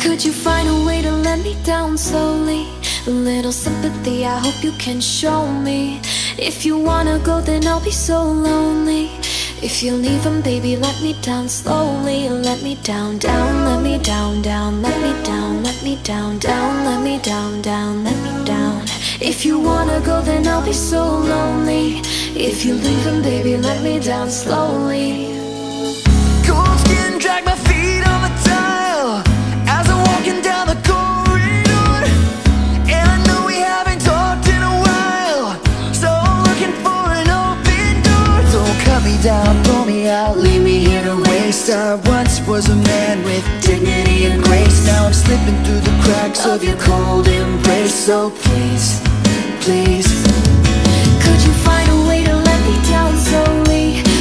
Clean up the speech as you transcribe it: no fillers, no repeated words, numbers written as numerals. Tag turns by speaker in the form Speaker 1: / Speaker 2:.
Speaker 1: Could you find a way to let me down slowly? A little sympathy, I hope you can show me. If you wanna go, then I'll be so lonely. If you're leaving, baby, let me down slowly. Let me down, down, let me down, down, let me down, let me down, down, let me down, down, let me down. If you wanna go, then I'll be so lonely. If you're leaving, baby, let me down slowly.
Speaker 2: Cold skin, drag my feet on the tile as I'm walking down the corridor. And I know we haven't talked in a while, so I'm looking for an open door. Don't cut me down, pull me out, leave me here to waste. I once was a man with dignity and grace. Now I'm slipping through the cracks of your cold embrace. So please, please,
Speaker 1: could you find